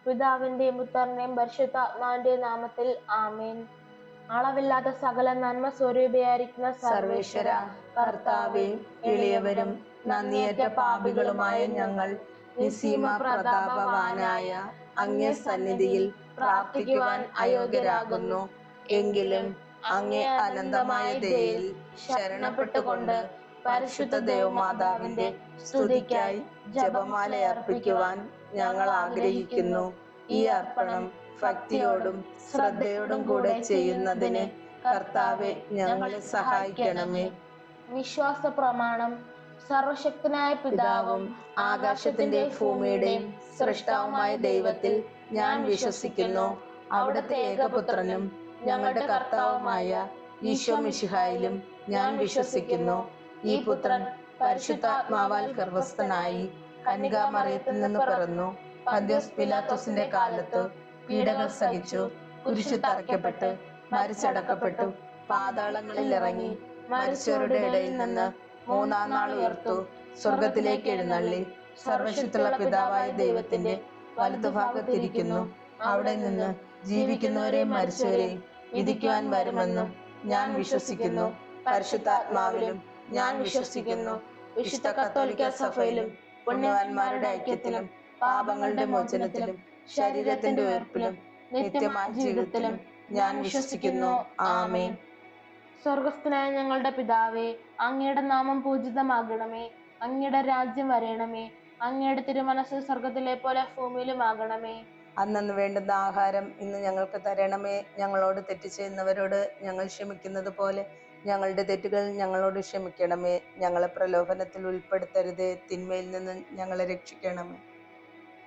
പിതാവിന്റെയും പുത്രന്റെയും പരിശുദ്ധാത്മാവിന്റെയും നാമത്തിൽ ആമേൻ. അളവില്ലാത്ത സകല നന്മ സ്വരൂപിയായിരിക്കുന്ന സർവേശ്വര കർത്താവേ, എളിയവരും നന്ദിയേറ്റ പാപികളുമായ ഞങ്ങൾ നിസ്സീമ പ്രതാപവാനായ അങ്ങേ സന്നിധിയിൽ പ്രാർത്ഥിക്കുവാൻ അയോഗ്യരാകുന്നു. എങ്കിലും അങ്ങേ അനന്തമായ ദയയിൽ ശരണപ്പെട്ടുകൊണ്ട് പരിശുദ്ധ ദേവമാതാവിന്റെ സ്തുതിക്കായി ജപമാല അർപ്പിക്കുവാൻ ഞങ്ങൾ ആഗ്രഹിക്കുന്നു. ഈ അർപ്പണം ഭക്തിയോടും ശ്രദ്ധയോടും കൂടെ ചെയ്യുന്നതിന് കർത്താവെ ഞങ്ങളെ സഹായിക്കണമേ. വിശ്വാസ പ്രമാണം. സർവശക്തനായ പിതാവും ആകാശത്തിന്റെയും ഭൂമിയുടെയും സൃഷ്ടാവുമായ ദൈവത്തിൽ ഞാൻ വിശ്വസിക്കുന്നു. അവിടുത്തെ ഏകപുത്രനും ഞങ്ങളുടെ കർത്താവുമായ ഈശോ മിശിഹായിലും ഞാൻ വിശ്വസിക്കുന്നു. ഈ പുത്രൻ പരിശുദ്ധാത്മാവാൽ ഗർഭസ്ഥനായി കന്യകാമറിയത്തിൽ നിന്ന് പിറന്നു. പന്ത്യോസ് പിലാത്തോസിന്റെ കാലത്ത് പീഡകൾ സഹിച്ചു, കുരിശിൽ തറയ്ക്കപ്പെട്ട് മരിച്ചടക്കപ്പെട്ടു, പാതാളങ്ങളിൽ ഇറങ്ങി, മരിച്ചവരുടെ ഇടയിൽ നിന്ന് മൂന്നാം നാൾ ഉയർത്തു, സ്വർഗത്തിലേക്ക് എഴുന്നള്ളി, സർവശക്തിയുള്ള പിതാവായ ദൈവത്തിന്റെ വലതുഭാഗത്തിരിക്കുന്നു. അവിടെ നിന്ന് ജീവിക്കുന്നവരെയും മരിച്ചവരെയും വിധിക്കുവാൻ വരുമെന്നും ഞാൻ വിശ്വസിക്കുന്നു. പരിശുദ്ധാത്മാവിലും ഞാൻ വിശ്വസിക്കുന്നു. വിശുദ്ധ കത്തോലിക്ക സഭയിലും പുണ്യവാന്മാരുടെ ഐക്യത്തിലും പാപങ്ങളുടെ മോചനത്തിലും ശരീരത്തിന്റെ ഉയർപ്പിലും നിത്യമായ ജീവിതത്തിലും ഞാൻ വിശ്വസിക്കുന്നു. ആമേൻ. സ്വർഗസ്ഥനായ ഞങ്ങളുടെ പിതാവേ, അങ്ങയുടെ നാമം പൂജിതമാകണമേ. അങ്ങയുടെ രാജ്യം വരേണമേ. അങ്ങയുടെ തിരുമനസ്സ് സ്വർഗത്തിലെ പോലെ ഭൂമിയിലുമാകണമേ. അന്നന്ന് വേണ്ടുന്ന ആഹാരം ഇന്ന് ഞങ്ങൾക്ക് തരണമേ. ഞങ്ങളോട് തെറ്റ് ചെയ്യുന്നവരോട് ഞങ്ങൾ ക്ഷമിക്കുന്നത് പോലെ ഞങ്ങളുടെ തെറ്റുകൾ ഞങ്ങളോട് ക്ഷമിക്കണമേ. ഞങ്ങളെ പ്രലോഭനത്തിൽ ഉൾപ്പെടുത്തരുതേ, തിന്മയിൽ നിന്ന് ഞങ്ങളെ രക്ഷിക്കണമേ.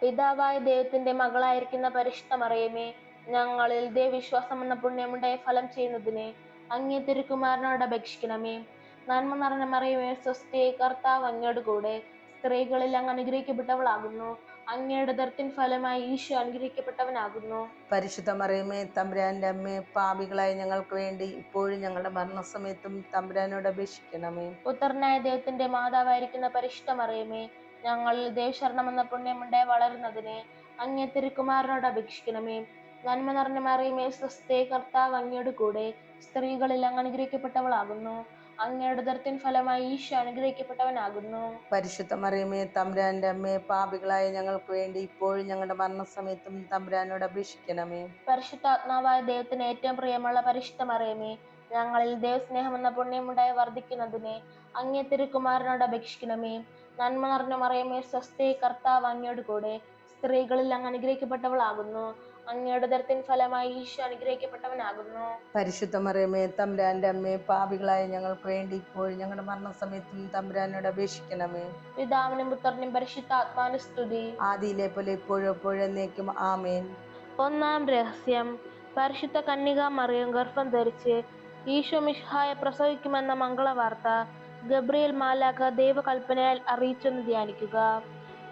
പിതാവായ ദൈവത്തിന്റെ മകളായിരിക്കുന്ന പരിശുദ്ധ മറിയമേ, ഞങ്ങളിൽ ദൈവവിശ്വാസം എന്ന പുണ്യമുണ്ടായി ഫലം ചെയ്യുന്നതിന് അങ്ങേ തിരുക്കുമാരനോട് അപേക്ഷിക്കണമേ. നന്മ നിറഞ്ഞ മറിയമേ, സ്വസ്തി, കർത്താവ് അങ്ങയോട് കൂടെ, സ്ത്രീകളിൽ അങ്ങ് അനുഗ്രഹിക്കപ്പെട്ടവളാകുന്നു. അങ്ങയുടെ ഉദരത്തിൻ ഫലമായി ഈശോ അനുഗ്രഹിക്കപ്പെട്ടവനാകുന്നു. പരിശുദ്ധ മറിയമേ, തമ്പുരാന്റെ അമ്മേ, പാപികളായ ഞങ്ങൾക്ക് വേണ്ടി ഇപ്പോഴും ഞങ്ങളുടെ മരണസമയത്തും തമ്പുരാനോട് അപേക്ഷിക്കണമേ. പുത്രനായ ദൈവത്തിന്റെ മാതാവായിരിക്കുന്ന പരിശുദ്ധ മറിയമേ, ഞങ്ങളിൽ ദൈവശരണം എന്ന പുണ്യമുണ്ടായി വളരുന്നതിന് അങ്ങേ തിരുക്കുമാരനോട് അപേക്ഷിക്കണമേ. നന്മ നിറഞ്ഞ മറിയമേ, സ്വസ്തി, കർത്താവ് അങ്ങയോട് കൂടെ, സ്ത്രീകളിൽ അങ്ങ് അനുഗ്രഹിക്കപ്പെട്ടവളാകുന്നു. അങ്ങയുടെ ഉദരത്തിൻ ഫലമായി ഈശോ അനുഗ്രഹിക്കപ്പെട്ടവനാകുന്നു. പരിശുദ്ധ മറിയമേ, തമ്പുരാന്റെ അമ്മേ, പാപികളായ ഞങ്ങൾക്ക് വേണ്ടി ഇപ്പോഴും ഞങ്ങളുടെ മരണസമയത്തും തമ്പുരാനോട് അപേക്ഷിക്കണമേ. പരിശുദ്ധാത്മാവായ ദൈവത്തിന് ഏറ്റവും പ്രിയമുള്ള പരിശുദ്ധ മറിയമേ, ഞങ്ങളിൽ ദൈവസ്നേഹം എന്ന പുണ്യമുണ്ടായി വർദ്ധിക്കുന്നതിന് അങ്ങേ തിരുക്കുമാരനോട് അപേക്ഷിക്കണമേ. നന്മ നിറഞ്ഞ മറിയമേ, സ്വസ്തി, കർത്താവ് അങ്ങയോട് കൂടെ, സ്ത്രീകളിൽ അങ്ങ് അനുഗ്രഹിക്കപ്പെട്ടവളാകുന്നു. അങ്ങയുടെ ഉദരത്തിൻ ഫലമായി ഈശോ അനുഗ്രഹിക്കപ്പെട്ടവനാകുന്നു. പരിശുദ്ധ മറിയമേ, തമ്പുരാന്റെ അമ്മേ, പാപികളായ ഞങ്ങൾക്ക് വേണ്ടി ഇപ്പോഴും ഞങ്ങളുടെ മരണസമയത്തും തമ്പുരാനോട് അപേക്ഷിക്കണമേ. പിതാവിനും പുത്രനും പരിശുദ്ധാത്മാവിനും സ്തുതി, ആദിയിലെ പോലെ ഇപ്പോഴും എപ്പോഴും എന്നേക്കും. ആമേൻ. ഒന്നാം രഹസ്യം. പരിശുദ്ധ കന്യക മറിയം ഗർഭം ധരിച്ച് ഈശോ മിശിഹായെ പ്രസവിക്കുമെന്ന മംഗളവാർത്ത ഗബ്രിയേൽ മാലാഖ ദൈവകൽപ്പനയാൽ അറിയിച്ചെന്ന് ധ്യാനിക്കുക.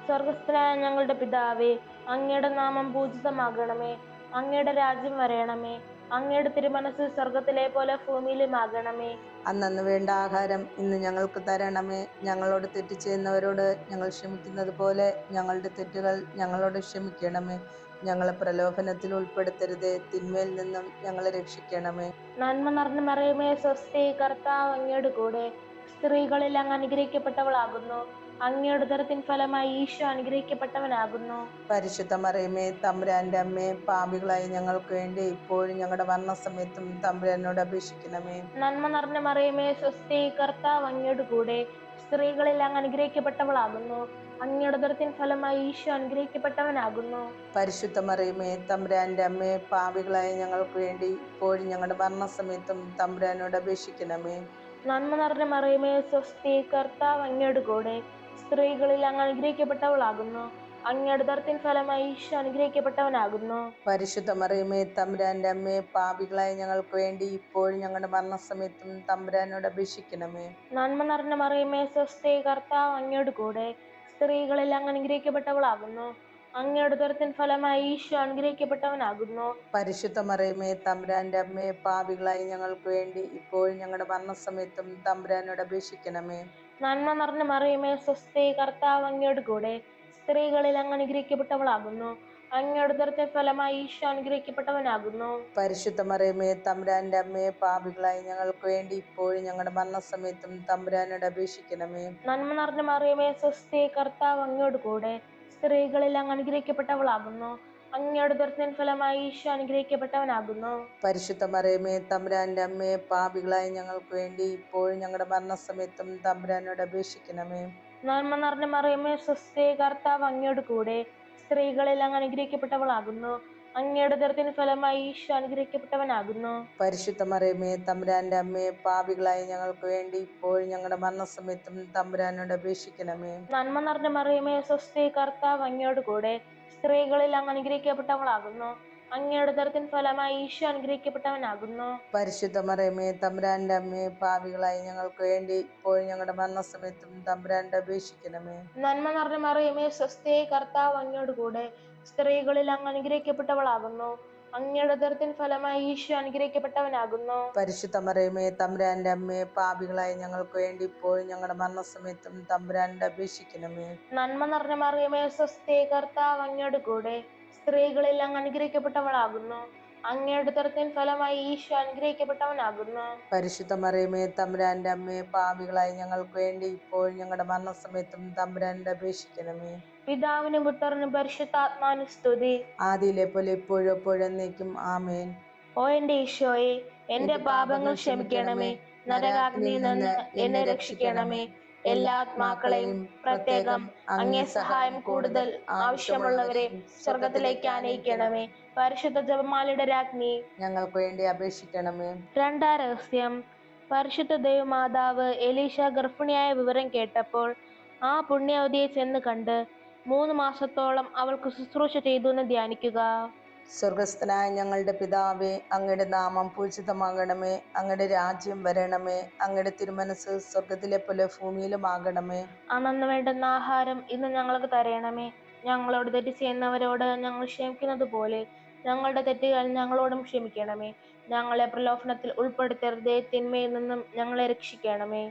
സ്വർഗസ്ഥനായ ഞങ്ങളുടെ പിതാവേ, അങ്ങയുടെ നാമം പൂജിതമാകണമേ. അങ്ങയുടെ രാജ്യം വരേണമേ. അങ്ങയുടെ തിരുമനസ്സ് സ്വർഗത്തിലെ പോലെ ഭൂമിയിലുമാകണമേ. അന്നന്ന് വേണ്ട ആഹാരം ഇന്ന് ഞങ്ങൾക്ക് തരണമേ. ഞങ്ങളോട് തെറ്റ് ചെയ്യുന്നവരോട് ഞങ്ങൾ ക്ഷമിക്കുന്നത് പോലെ ഞങ്ങളുടെ തെറ്റുകൾ ഞങ്ങളോട് ക്ഷമിക്കണമേ. ഞങ്ങളെ പ്രലോഭനത്തിൽ ഉൾപ്പെടുത്തരുതേ, തിന്മയിൽ നിന്നും ഞങ്ങളെ രക്ഷിക്കണമേ. നന്മ നിറഞ്ഞ മറിയമേ, സ്വസ്തി, കർത്താവ് അങ്ങയോട് കൂടെ, സ്ത്രീകളിൽ അങ്ങ് അനുഗ്രഹിക്കപ്പെട്ടവളാകുന്നു. അങ്ങയുടെ ഉദരത്തിൻ ഫലമായി ഈശോ അനുഗ്രഹിക്കപ്പെട്ടവനാകുന്നു. പരിശുദ്ധ മറിയമേ, തമ്പുരാന്റെ അമ്മേ, പാപികളായ ഞങ്ങൾക്ക് വേണ്ടി ഇപ്പോഴും ഞങ്ങളുടെ മരണസമയത്തും തമ്പുരാനോട് അപേക്ഷിക്കണമേ. നന്മ നിറഞ്ഞ മറിയമേ, സ്വസ്തി, കർത്താവ് അങ്ങയോട് കൂടെ, സ്ത്രീകളിൽ അങ്ങ് അനുഗ്രഹിക്കപ്പെട്ടവളാകുന്നു. അങ്ങയുടെ ഉദരത്തിൻ ഫലമായി ഈശോ അനുഗ്രഹിക്കപ്പെട്ടവനാകുന്നു. പരിശുദ്ധ മറിയമേ, തമ്പുരാന്റെ അമ്മേ, പാപികളായ ഞങ്ങൾക്ക് വേണ്ടി ഇപ്പോഴും ഞങ്ങളുടെ മരണസമയത്തും തമ്പുരാനോട് അപേക്ഷിക്കണമേ. നന്മ നിറഞ്ഞ മറിയമേ, സ്വസ്തി, കർത്താവ് അങ്ങയോട് കൂടെ, സ്ത്രീകളിൽ അങ്ങ് അനുഗ്രഹിക്കപ്പെട്ടവളാകുന്നു. അങ്ങയുടെ ഉദരത്തിൻ ഫലമായി ഈശോ അനുഗ്രഹിക്കപ്പെട്ടവനാകുന്നു. പരിശുദ്ധ മറിയമേ, തമ്പുരാന്റെ അമ്മേ, പാപികളായ ഞങ്ങൾക്ക് വേണ്ടി ഇപ്പോഴും ഞങ്ങളുടെ മരണസമയത്തും തമ്പുരാനോട് അപേക്ഷിക്കണമേ. നന്മ നിറഞ്ഞ മറിയമേ, സ്വസ്തി, കർത്താവ് അങ്ങയോട് കൂടെ, സ്ത്രീകളിൽ അങ്ങ് അനുഗ്രഹിക്കപ്പെട്ടവളാകുന്നു. അങ്ങയുടെ ഉദരത്തിൻ ഫലമായി ഈശോ അനുഗ്രഹിക്കപ്പെട്ടവനാകുന്നു. പരിശുദ്ധ മറിയമേ, തമ്പുരാന്റെ അമ്മേ, പാപികളായ ഞങ്ങൾക്ക് വേണ്ടി ഇപ്പോഴും ഞങ്ങളുടെ മരണസമയത്തും തമ്പുരാനോട് അപേക്ഷിക്കണമേ. നന്മ നിറഞ്ഞ മറിയമേ, സ്വസ്തി, കർത്താവ് അങ്ങയോട് കൂടെ, സ്ത്രീകളിൽ അങ്ങ് അനുഗ്രഹിക്കപ്പെട്ടവളാകുന്നു. അങ്ങയുടെ ഉദരത്തിൻ ഫലമായി ഈശോ അനുഗ്രഹിക്കപ്പെട്ടവനാകുന്നു. പരിശുദ്ധ മറിയമേ തമ്പുരാന്റെ അമ്മയെ, പാപികളായി ഞങ്ങൾക്ക് വേണ്ടി ഇപ്പോഴും ഞങ്ങളുടെ മരണസമയത്തും തമ്പുരാനോട് അപേക്ഷിക്കണമേ. നന്മ നിറഞ്ഞ മറിയമേ സ്വസ്തി, കർത്താവ് അങ്ങയോട് കൂടെ സ്ത്രീകളിൽ അങ്ങ് അനുഗ്രഹിക്കപ്പെട്ടവളാകുന്നു. അങ്ങയുടെ ഉദരത്തിൻ ഫലമായി ഈശോ അനുഗ്രഹിക്കപ്പെട്ടവനാകുന്നു. പരിശുദ്ധ മറിയമേ തമ്പുരാന്റെ അമ്മയെ, പാപികളായി ഞങ്ങൾക്ക് വേണ്ടി ഇപ്പോഴും ഞങ്ങളുടെ മരണസമയത്തും തമ്പുരാനോട് അപേക്ഷിക്കണമേ. നന്മ നിറഞ്ഞ മറിയമേ സ്വസ്തി, കർത്താവ് അങ്ങയോട് കൂടെ സ്ത്രീകളിൽ അങ്ങ് അനുഗ്രഹിക്കപ്പെട്ടവളാകുന്നു. അങ്ങയുടെ ഉദരത്തിൻ ഫലമായി ഈശോ അനുഗ്രഹിക്കപ്പെട്ടവനാകുന്നു. പരിശുദ്ധ മറിയമേ തമ്പുരാന്റെ അമ്മയെ, പാപികളായി ഞങ്ങൾക്ക് വേണ്ടി ഇപ്പോഴും ഞങ്ങളുടെ മരണസമയത്തും തമ്പുരാനോട് അപേക്ഷിക്കണമേ. നന്മ നിറഞ്ഞ മറിയമേ സ്വസ്തി, കർത്താവ് അങ്ങയോട് കൂടെ സ്ത്രീകളിൽ അങ്ങ് അനുഗ്രഹിക്കപ്പെട്ടവളാകുന്നു. അങ്ങയുടെ ഉദരത്തിൻ ഫലമായി ഈശോ അനുഗ്രഹിക്കപ്പെട്ടവനാകുന്നു. പരിശുദ്ധ മറിയമേ തമ്പുരാന്റെ അമ്മയെ, പാപികളായി ഞങ്ങൾക്ക് വേണ്ടി ഇപ്പോഴും ഞങ്ങളുടെ മരണസമയത്തും തമ്പുരാനോട് അപേക്ഷിക്കണമേ. നന്മ നിറഞ്ഞ മറിയമേ സ്വസ്തി, കർത്താവ് അങ്ങയോട് കൂടെ സ്ത്രീകളിൽ അങ്ങ് അനുഗ്രഹിക്കപ്പെട്ടവളാകുന്നു. അങ്ങയുടെ ഉദരത്തിൻ ഫലമായി ഈശോ അനുഗ്രഹിക്കപ്പെട്ടവനാകുന്നു. പരിശുദ്ധ മറിയമേ തമ്പുരാന്റെ അമ്മയെ, പാപികളായി ഞങ്ങൾക്ക് വേണ്ടി ഇപ്പോഴും ഞങ്ങളുടെ മരണസമയത്തും തമ്പുരാനോട് അപേക്ഷിക്കണമേ. നന്മ നിറഞ്ഞ മറിയമേ സ്വസ്തി, കർത്താവ് അങ്ങയോട് കൂടെ സ്ത്രീകളിൽ അങ്ങ് അനുഗ്രഹിക്കപ്പെട്ടവളാകുന്നു. അങ്ങയുടെ ഉദരത്തിൻ ഫലമായി ഈശോ അനുഗ്രഹിക്കപ്പെട്ടവനാകുന്നു. പരിശുദ്ധ മറിയമേ തമ്പുരാന്റെ അമ്മയെ, പാപികളായി ഞങ്ങൾക്ക് വേണ്ടി ഇപ്പോഴും ഞങ്ങളുടെ മരണസമയത്തും തമ്പുരാനോട് അപേക്ഷിക്കണമേ. പിതാവിനും പുത്രനും പരിശുദ്ധാത്മാവിനും സ്തുതി. ആദിയിലെ പോലെ ഇപ്പോഴും എപ്പോഴും എന്നേക്കും ആമേൻ. ഓ എന്റെ ഈശോയെ, എന്റെ പാപങ്ങൾ ക്ഷമിക്കണമേ. നരകാഗ്നിയിൽ നിന്ന് എന്നെ രക്ഷിക്കണമേ. എല്ലാ ആത്മാക്കളെയും പ്രത്യേകം അങ്ങേ സഹായം കൂടുതൽ ആവശ്യമുള്ളവരെ സ്വർഗത്തിലേക്ക് ആനയിക്കണമേ. പരിശുദ്ധ ജപമാലയുടെ രാജ്ഞി, ഞങ്ങൾക്ക് വേണ്ടി അപേക്ഷിക്കണമേ. രണ്ടാം രഹസ്യം. പരിശുദ്ധ ദൈവമാതാവ് എലീശ ഗർഭിണിയായ വിവരം കേട്ടപ്പോൾ ആ പുണ്യവതിയെ ചെന്ന് കണ്ട് 3 മാസത്തോളം അവൾക്ക് ശുശ്രൂഷ ചെയ്തു എന്ന് ധ്യാനിക്കുക. സ്വർഗസ്ഥനായ ഞങ്ങളുടെ പിതാവേ, അങ്ങയുടെ നാമം പൂജിതമാകണമേ. അങ്ങയുടെ രാജ്യം വരണമേ. അങ്ങയുടെ തിരുമനസ് സ്വർഗത്തിലെ പോലെ ഭൂമിയിലുമാകണമേ. അന്നു വേണ്ടുന്ന ആഹാരം ഇന്ന് ഞങ്ങൾക്ക് തരണമേ. ഞങ്ങളോട് തെറ്റ് ചെയ്യുന്നവരോട് ഞങ്ങൾ ക്ഷമിക്കുന്നത് പോലെ ഞങ്ങളുടെ തെറ്റുകൾ ഞങ്ങളോടും ക്ഷമിക്കണമേ. ഞങ്ങളെ പ്രലോഭനത്തിൽ ഉൾപ്പെടുത്തരുതേ, തിന്മയിൽ നിന്നും ഞങ്ങളെ രക്ഷിക്കണമേ.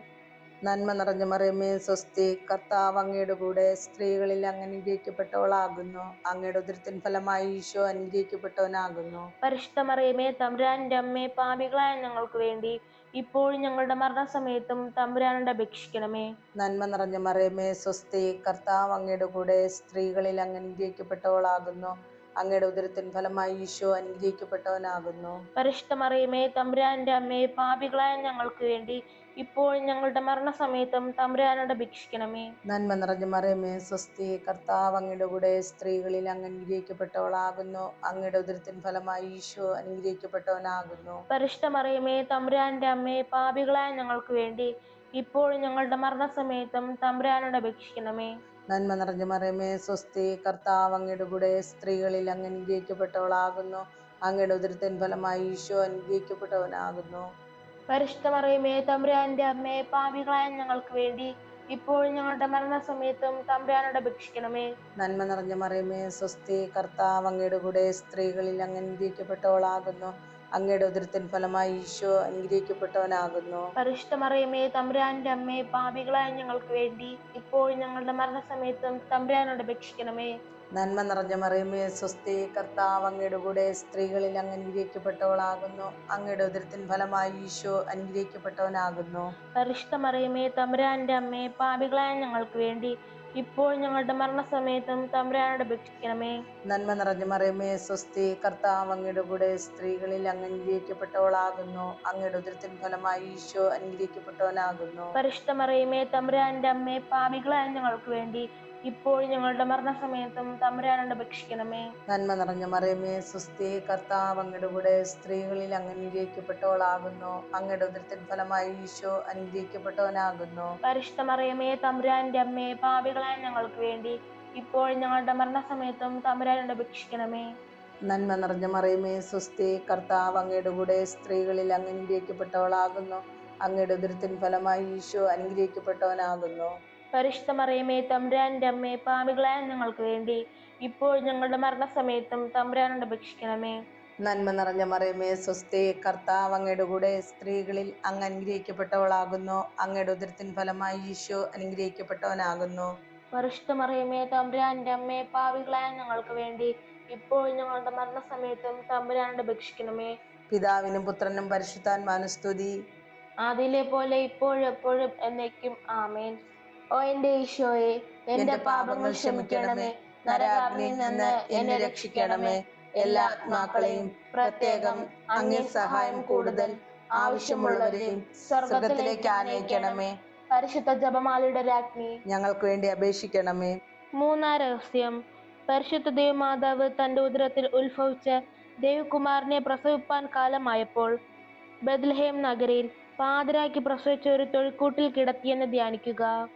നന്മ നിറഞ്ഞ മറിയമേ സ്വസ്തി, കർത്താവ് അങ്ങയുടെ കൂടെ സ്ത്രീകളിൽ അങ്ങ് അനുഗ്രഹിക്കപ്പെട്ടവളാകുന്നു. അങ്ങയുടെ ഉദരത്തിൻ ഫലമായി ഈശോ അനുഗ്രഹിക്കപ്പെട്ടവനാകുന്നു. പരിശുദ്ധ മറിയമേ തമ്പുരാന്റെ അമ്മേ, പാപികളായ ഞങ്ങൾക്ക് വേണ്ടി ഇപ്പോഴും ഞങ്ങളുടെ മരണസമയത്തും തമ്പുരാനോട് അപേക്ഷിക്കണമേ. നന്മ നിറഞ്ഞ മറിയമേ സ്വസ്തി, കർത്താവ് അങ്ങയുടെ കൂടെ സ്ത്രീകളിൽ അങ്ങ് അനുഗ്രഹിക്കപ്പെട്ടവളാകുന്നു. അങ്ങയുടെ ഉദരത്തിൻ ഫലമായി ഈശോ അനുഗ്രഹിക്കപ്പെട്ടവനാകുന്നു. പരിശുദ്ധ മറിയമേ തമ്പുരാന്റെ അമ്മേ, പാപികളായ ഞങ്ങൾക്ക് വേണ്ടി ഇപ്പോഴും ഞങ്ങളുടെ മരണസമയത്തും തമ്പുരാനോട് അപേക്ഷിക്കണമേ. നന്മ നിറഞ്ഞ മറിയമേ സ്വസ്തി, കർത്താവ് അങ്ങയുടെ കൂടെ സ്ത്രീകളിൽ അങ്ങ് അനുഗ്രഹിക്കപ്പെട്ടവളാകുന്നു. അങ്ങയുടെ ഉദരത്തിൻ ഫലമായി ഈശോ അനുഗ്രഹിക്കപ്പെട്ടവനാകുന്നു. പരിശുദ്ധ മറിയമേ തമ്പുരാന്റെ അമ്മേ, പാപികളായ ഞങ്ങൾക്ക് വേണ്ടി ഇപ്പോഴും ഞങ്ങളുടെ മരണസമയത്തും തമ്പുരാനോട് അപേക്ഷിക്കണമേ. നന്മ നിറഞ്ഞ മറിയമേ സ്വസ്തി, കർത്താവ് അങ്ങയുടെ കൂടെ സ്ത്രീകളിൽ അങ്ങ് അനുഗ്രഹിക്കപ്പെട്ടവളാകുന്നു. അങ്ങയുടെ ഉദരത്തിൻ ഫലമായി ഈശോ അനുഗ്രഹിക്കപ്പെട്ടവനാകുന്നു. പരിശുദ്ധ മറിയമേ തമ്പുരാന്റെ അമ്മേ, പാപികളായ ഞങ്ങൾക്ക് വേണ്ടി ഇപ്പോഴും ഞങ്ങളുടെ മരണസമയത്തും തമ്പുരാനോട് അപേക്ഷിക്കണമേ. നന്മ നിറഞ്ഞ മറിയമേ സ്വസ്തി, കർത്താവ് അങ്ങയുടെ കൂടെ സ്ത്രീകളിൽ അങ്ങ് അനുഗ്രഹിക്കപ്പെട്ടവളാകുന്നു. അങ്ങയുടെ ഉദരത്തിൻ ഫലമായി ഈശോ അനുഗ്രഹിക്കപ്പെട്ടവനാകുന്നു. പരിശുദ്ധ മറിയമേ തമ്പുരാന്റെ അമ്മേ, പാപികളായ ഞങ്ങൾക്ക് വേണ്ടി ഇപ്പോഴും ഞങ്ങളുടെ മരണസമയത്തും തമ്പുരാനോട് അപേക്ഷിക്കണമേ. നന്മ നിറഞ്ഞ മറിയമേ സ്വസ്തി, കർത്താവ് അങ്ങയുടെ കൂടെ സ്ത്രീകളിൽ അങ്ങ് അനുഗ്രഹിക്കപ്പെട്ടവളാകുന്നു. അങ്ങയുടെ ഉദരത്തിൻ ഫലമായി ഈശോ അനുഗ്രഹിക്കപ്പെട്ടവനാകുന്നു. പരിശുദ്ധ മറിയമേ തമ്പുരാന്റെ അമ്മേ, പാപികളായ ഞങ്ങൾക്ക് വേണ്ടി ഇപ്പോഴും ഞങ്ങളുടെ മരണസമയത്തും തമ്പുരാനോട് അപേക്ഷിക്കണമേ. നന്മ നിറഞ്ഞ മറിയമേ സ്വസ്തി, കർത്താവ് അങ്ങയുടെ കൂടെ സ്ത്രീകളിൽ അങ്ങ് അനുഗ്രഹിക്കപ്പെട്ടവളാകുന്നു. അങ്ങയുടെ ഉദരത്തിൻ ഫലമായി ഈശോ അനുഗ്രഹിക്കപ്പെട്ടവനാകുന്നു. പരിശുദ്ധ മറിയമേ തമ്പുരാന്റെ അമ്മേ, പാപികളായ ഞങ്ങൾക്ക് വേണ്ടി ഇപ്പോഴും ഞങ്ങളുടെ മരണസമയത്തും തമ്പുരാനോട് അപേക്ഷിക്കണമേ. നന്മ നിറഞ്ഞ മറിയമേ സ്വസ്തി, കർത്താവ് അങ്ങയുടെ കൂടെ സ്ത്രീകളിൽ അങ്ങ് അനുഗ്രഹിക്കപ്പെട്ടവളാകുന്നു. അങ്ങയുടെ ഉദരത്തിൻ ഫലമായി ഈശോ അനുഗ്രഹിക്കപ്പെട്ടവനാകുന്നു. പരിശുദ്ധ മറിയമേ തമ്പുരാന്റെ അമ്മേ, പാപികളായ ഞങ്ങൾക്ക് വേണ്ടി ഇപ്പോഴും ഞങ്ങളുടെ മരണസമയത്തും തമ്പുരാനോട് അപേക്ഷിക്കണമേ. നന്മ നിറഞ്ഞ മറിയമേ സ്വസ്തി, കർത്താവ് അങ്ങയുടെ കൂടെ സ്ത്രീകളിൽ അങ്ങ് അനുഗ്രഹിക്കപ്പെട്ടവളാകുന്നു. അങ്ങയുടെ ഉദരത്തിൻ ഫലമായി ഈശോ അനുഗ്രഹിക്കപ്പെട്ടവനാകുന്നു. പരിശുദ്ധ മറിയമേ തമ്പുരാന്റെ അമ്മേ, പാപികളായ ഞങ്ങൾക്ക് വേണ്ടി ഇപ്പോഴും ഞങ്ങളുടെ മരണസമയത്തും തമ്പുരാനോട് അപേക്ഷിക്കണമേ. നന്മ നിറഞ്ഞ മറിയമേ സ്വസ്തി, കർത്താവ് അങ്ങയുടെ കൂടെ സ്ത്രീകളിൽ അങ്ങ് അനുഗ്രഹിക്കപ്പെട്ടവളാകുന്നു. അങ്ങയുടെ ഉദരത്തിൻ ഫലമായി ഈശോ അനുഗ്രഹിക്കപ്പെട്ടവനാകുന്നു. പരിശുദ്ധ മറിയമേ തമ്പുരാന്റെ അമ്മേ, പാപികളായ ഞങ്ങൾക്ക് വേണ്ടി ഇപ്പോൾ ഞങ്ങളുടെ മരണസമയത്തും തമ്പുരാനോട് അപേക്ഷിക്കണമേ. പിതാവിനും പുത്രനും പരിശുദ്ധാത്മാവിനും സ്തുതി. ആദിയിലെ പോലെ ഇപ്പോഴും എപ്പോഴും എന്നേക്കും ആമേൻ. ഓ എന്റെ ഈശോയെ, എന്റെ പാപങ്ങൾ ക്ഷമിക്കണമേ. നരകാഗ്നിയിൽ നിന്ന് എന്നെ രക്ഷിക്കണമേ. എല്ലാ ആത്മാക്കളെയും പ്രത്യേകം അങ്ങേ സഹായം കൂടുതൽ ആവശ്യമുള്ളവരെയും സ്വർഗത്തിലേക്ക് ആനയിക്കണമേ. പരിശുദ്ധ ജപമാലയുടെ രാജ്ഞി, ഞങ്ങൾക്ക് വേണ്ടി അപേക്ഷിക്കണമേ. മൂന്നാം രഹസ്യം. പരിശുദ്ധ ദേവമാതാവ് തന്റെ ഉദരത്തിൽ ഉത്ഭവിച്ച ദേവകുമാരനെ പ്രസവിപ്പാൻ കാലമായപ്പോൾ ബത്ലഹേം നഗരിൽ പാതിരായ്ക്ക് പ്രസവിച്ച ഒരു തൊഴുക്കൂട്ടിൽ കിടത്തിയെന്ന് ധ്യാനിക്കുക.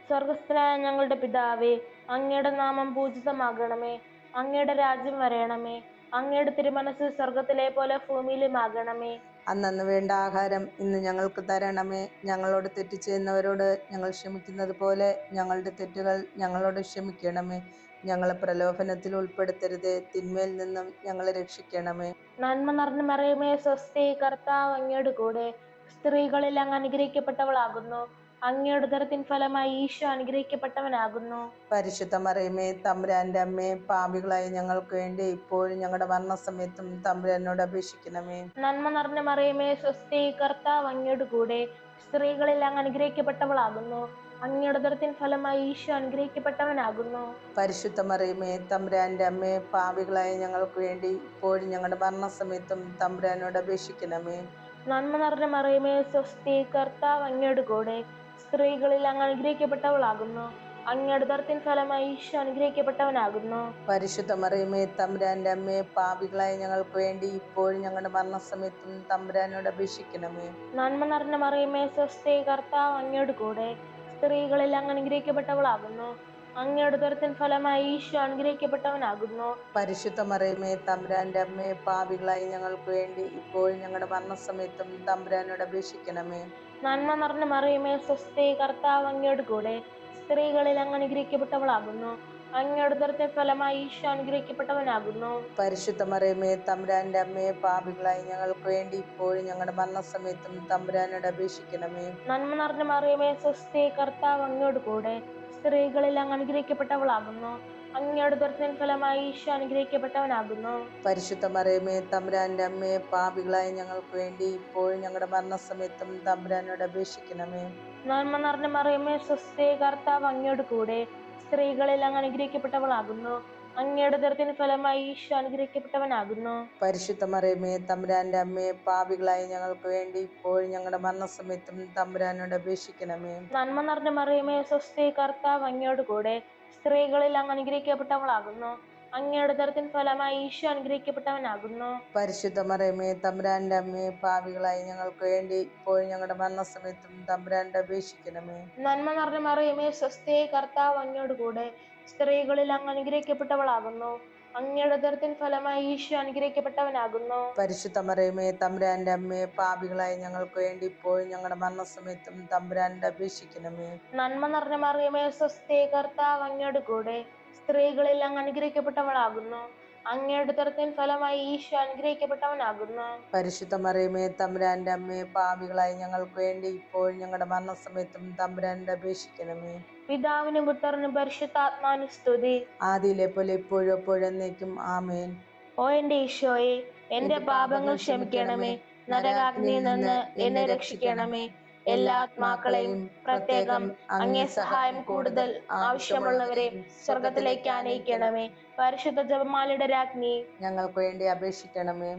സ്വർഗസ്ഥനായ ഞങ്ങളുടെ പിതാവേ, അങ്ങയുടെ നാമം പൂജിതമാകണമേ. അങ്ങയുടെ രാജ്യം വരയണമേ. അങ്ങയുടെ തിരുമനസ് സ്വർഗത്തിലെ പോലെ ഭൂമിയിലുമാകണമേ. അന്നന്ന് വേണ്ട ആഹാരം ഇന്ന് ഞങ്ങൾക്ക് തരണമേ. ഞങ്ങളോട് തെറ്റ് ചെയ്യുന്നവരോട് ഞങ്ങൾ ക്ഷമിക്കുന്നത് പോലെ ഞങ്ങളുടെ തെറ്റുകൾ ഞങ്ങളോട് ക്ഷമിക്കണമേ. ഞങ്ങളെ പ്രലോഭനത്തിൽ ഉൾപ്പെടുത്തരുതേ, തിന്മയിൽ നിന്നും ഞങ്ങളെ രക്ഷിക്കണമേ. നന്മ നിറഞ്ഞ മറിയമേ, സ്വസ്തി, കർത്താവ് അങ്ങയുടെ കൂടെ. സ്ത്രീകളിൽ അങ്ങ് അനുഗ്രഹിക്കപ്പെട്ടവളാകുന്നു. അങ്ങയുടെ ഉദരത്തിൻ ഫലമായി ഈശോ അനുഗ്രഹിക്കപ്പെട്ടവനാകുന്നു. പരിശുദ്ധ മറിയമേ, തമ്പുരാന്റെ അമ്മേ, പാപികളായ ഞങ്ങൾക്ക് വേണ്ടി ഇപ്പോഴും ഞങ്ങളുടെ മരണസമയത്തും തമ്പുരാനോട് അപേക്ഷിക്കണമേ. നന്മ നിറഞ്ഞ മറിയമേ, സ്വസ്തി, കർത്താവ് അങ്ങയുടെ കൂടെ. സ്ത്രീകളിൽ അങ്ങ് അനുഗ്രഹിക്കപ്പെട്ടവളാകുന്നു. അങ്ങയുടെ ഉദരത്തിൻ ഫലമായി ഈശോ അനുഗ്രഹിക്കപ്പെട്ടവനാകുന്നു. പരിശുദ്ധ മറിയമേ, തമ്പുരാന്റെ അമ്മേ, പാപികളായ ഞങ്ങൾക്ക് വേണ്ടി ഇപ്പോഴും ഞങ്ങളുടെ മരണസമയത്തും തമ്പുരാനോട് അപേക്ഷിക്കണമേ. നന്മ നിറഞ്ഞ മറിയമേ, സ്വസ്തി, കർത്താവ് അങ്ങയുടെ കൂടെ. സ്ത്രീകളിൽ അങ്ങ് അനുഗ്രഹിക്കപ്പെട്ടവളാകുന്നു. അങ്ങയുടെ ഉദരത്തിൻ ഫലമായി ഈശോ അനുഗ്രഹിക്കപ്പെട്ടവനാകുന്നു. പരിശുദ്ധ മറിയമേ, തമ്പുരാന്റെ അമ്മേ, പാപികളായ ഞങ്ങൾക്ക് വേണ്ടി ഇപ്പോഴും ഞങ്ങളുടെ മരണസമയത്തും തമ്പുരാനോട് അപേക്ഷിക്കണമേ. നന്മ നിറഞ്ഞ മറിയമേ, സ്വസ്തി, കർത്താവ് അങ്ങയുടെ കൂടെ. സ്ത്രീകളിൽ അങ്ങ് അനുഗ്രഹിക്കപ്പെട്ടവളാകുന്നു. അങ്ങയുടെ ഉദരത്തിൻ ഫലമായി ഈശോ അനുഗ്രഹിക്കപ്പെട്ടവനാകുന്നു. പരിശുദ്ധ മറിയമേ, തമ്പുരാന്റെ അമ്മേ, പാപികളായി ഞങ്ങൾക്ക് വേണ്ടി ഇപ്പോഴും ഞങ്ങളുടെ മരണസമയത്തും തമ്പുരാനോട് അപേക്ഷിക്കണമേ. നന്മ നിറഞ്ഞ മറിയമേ, സ്വസ്തി, കർത്താവ് അങ്ങയുടെ കൂടെ. സ്ത്രീകളിൽ അങ്ങ് അനുഗ്രഹിക്കപ്പെട്ടവളാകുന്നു. അങ്ങയുടെ ഉദരത്തിൻ ഫലമായി ഈശോ അനുഗ്രഹിക്കപ്പെട്ടവനാകുന്നു. പരിശുദ്ധ മറിയമേ, തമ്പുരാന്റെ അമ്മേ, പാപികളായി ഞങ്ങൾക്ക് വേണ്ടി ഇപ്പോഴും ഞങ്ങളുടെ മരണസമയത്തും തമ്പുരാനോട് അപേക്ഷിക്കണമേ. നന്മ നിറഞ്ഞ മറിയമേ, സ്വസ്തി, കർത്താവ് അങ്ങയുടെ കൂടെ. സ്ത്രീകളിൽ അങ്ങ് അനുഗ്രഹിക്കപ്പെട്ടവളാകുന്നു. അങ്ങയുടെ ഉദരത്തിൻ ഫലമായി ഈശോ അനുഗ്രഹിക്കപ്പെട്ടവനാകുന്നു. പരിശുദ്ധ മറിയമേ, തമ്പുരാന്റെ അമ്മേ, പാപികളായി ഞങ്ങൾക്ക് വേണ്ടി ഇപ്പോഴും ഞങ്ങളുടെ മരണസമയത്തും തമ്പുരാനോട് അപേക്ഷിക്കണമേ. നന്മ നിറഞ്ഞ മറിയമേ, സ്വസ്തി, കർത്താവ് അങ്ങയുടെ കൂടെ. സ്ത്രീകളിൽ അങ്ങ് അനുഗ്രഹിക്കപ്പെട്ടവളാകുന്നു. അങ്ങയുടെ ഉദരത്തിൻ ഫലമായി ഈശോ അനുഗ്രഹിക്കപ്പെട്ടവനാകുന്നു. പരിശുദ്ധ മറിയമേ, തമ്പുരാന്റെ അമ്മേ, പാപികളായി ഞങ്ങൾക്ക് വേണ്ടി ഇപ്പോഴും ഞങ്ങളുടെ മരണസമയത്തും തമ്പുരാനോട് അപേക്ഷിക്കണമേ. നന്മ നിറഞ്ഞ മറിയമേ, സ്വസ്തി, കർത്താവ് അങ്ങയുടെ കൂടെ. സ്ത്രീകളിൽ അങ്ങ് അനുഗ്രഹിക്കപ്പെട്ടവളാകുന്നു. അങ്ങയുടെ ഉദരത്തിൻ ഫലമായി ഈശോ അനുഗ്രഹിക്കപ്പെട്ടവനാകുന്നു. പരിശുദ്ധ മറിയമേ, തമ്പുരാന്റെ അമ്മേ, പാപികളായി ഞങ്ങൾക്ക് വേണ്ടി ഇപ്പോഴും ഞങ്ങളുടെ മരണസമയത്തും തമ്പുരാനോട് അപേക്ഷിക്കണമേ. നന്മ നിറഞ്ഞ മറിയമേ, സ്വസ്തി, കർത്താവ് അങ്ങയുടെ കൂടെ. സ്ത്രീകളിൽ അങ്ങ് അനുഗ്രഹിക്കപ്പെട്ടവളാകുന്നു. അങ്ങയുടെ ഉദരത്തിൻ ഫലമായി ഈശോ അനുഗ്രഹിക്കപ്പെട്ടവനാകുന്നു. പരിശുദ്ധ മറിയമേ, തമ്പുരാന്റെ അമ്മേ, പാപികളായി ഞങ്ങൾക്ക് വേണ്ടി ഇപ്പോഴും ഞങ്ങളുടെ മരണസമയത്തും തമ്പുരാനോട് അപേക്ഷിക്കണമേ. നന്മ നിറഞ്ഞ മറിയമേ, സ്വസ്തി, കർത്താവ് അങ്ങയുടെ കൂടെ. സ്ത്രീകളിൽ അങ്ങ് അനുഗ്രഹിക്കപ്പെട്ടവളാകുന്നു. അങ്ങയുടെ ഉദരത്തിൻ ഫലമായി ഈശോ അനുഗ്രഹിക്കപ്പെട്ടവനാകുന്നു. പരിശുദ്ധ മറിയമേ, തമ്പുരാന്റെ അമ്മേ, പാപികളായി ഞങ്ങൾക്ക് വേണ്ടി ഇപ്പോഴും ഞങ്ങളുടെ മരണസമയത്തും തമ്പുരാനോട് അപേക്ഷിക്കണമേ. പിതാവിനും പുത്രനും പരിശുദ്ധാത്മാവിനും സ്തുതി. ആദിയിലെ പോലെ ഇപ്പോഴും എപ്പോഴും എന്നേക്കും ആമേൻ. ഓ എന്റെ ഈശോയെ, എന്റെ പാപങ്ങൾ ക്ഷമിക്കണമേ. നരകാഗ്നിയിൽ നിന്ന് എന്നെ രക്ഷിക്കണമേ. എല്ലാ ആത്മാക്കളെയും പ്രത്യേകം അങ്ങേ സഹായം കൂടുതൽ ആവശ്യമുള്ളവരെയും സ്വർഗത്തിലേക്ക് ആനയിക്കണമേ. പരിശുദ്ധ ജപമാലയുടെ രാജ്ഞി, ഞങ്ങൾക്ക് വേണ്ടി അപേക്ഷിക്കണമേ.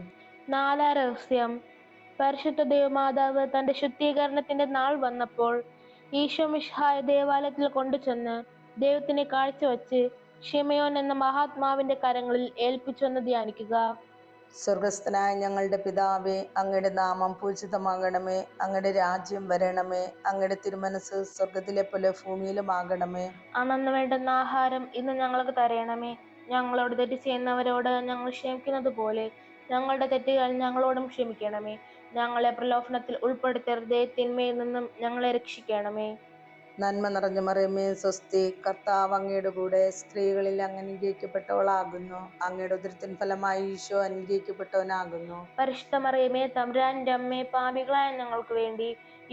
നാലാം രഹസ്യം. പരിശുദ്ധ ദേവമാതാവ് തന്റെ ശുദ്ധീകരണത്തിന്റെ നാൾ വന്നപ്പോൾ ഈശോ മിശിഹായ ദേവാലയത്തിൽ കൊണ്ടുചെന്ന് ദൈവത്തിന് കാഴ്ചവെച്ച് ശിമയോൻ എന്ന മഹാത്മാവിന്റെ കരങ്ങളിൽ ഏൽപ്പിച്ചെന്ന് ധ്യാനിക്കുക. സ്വർഗസ്ഥനായ ഞങ്ങളുടെ പിതാവേ, അങ്ങയുടെ നാമം പൂജിതമാകണമേ. അങ്ങയുടെ രാജ്യം വരണമേ. അങ്ങയുടെ തിരുമനസ് സ്വർഗത്തിലെ പോലെ ഭൂമിയിലുമാകണമേ. അന്നു വേണ്ടുന്ന ആഹാരം ഇന്ന് ഞങ്ങൾക്ക് തരണമേ. ഞങ്ങളോട് തെറ്റ് ചെയ്യുന്നവരോട് ഞങ്ങൾ ക്ഷമിക്കുന്നത് പോലെ ഞങ്ങളുടെ തെറ്റുകൾ ഞങ്ങളോടും ക്ഷമിക്കണമേ. ഞങ്ങളെ പ്രലോഭനത്തിൽ ഉൾപ്പെടുത്തരുതേ, തിന്മയിൽ നിന്നും ഞങ്ങളെ രക്ഷിക്കണമേ. നന്മ നിറഞ്ഞ മറിയമേ സ്വസ്തി, കർത്താവ് അങ്ങയുടെ കൂടെ, സ്ത്രീകളിൽ അങ്ങ് അനുഗ്രഹിക്കപ്പെട്ടവളാകുന്നു. അങ്ങയുടെ ഉദരത്തിൻ ഫലമായി ഈശോ അനുഗ്രഹിക്കപ്പെട്ടവനാകുന്നു. പരിശുദ്ധ മറിയമേ തമ്പുരാന്റെ അമ്മേ, പാപികളായ ഞങ്ങൾക്ക് വേണ്ടി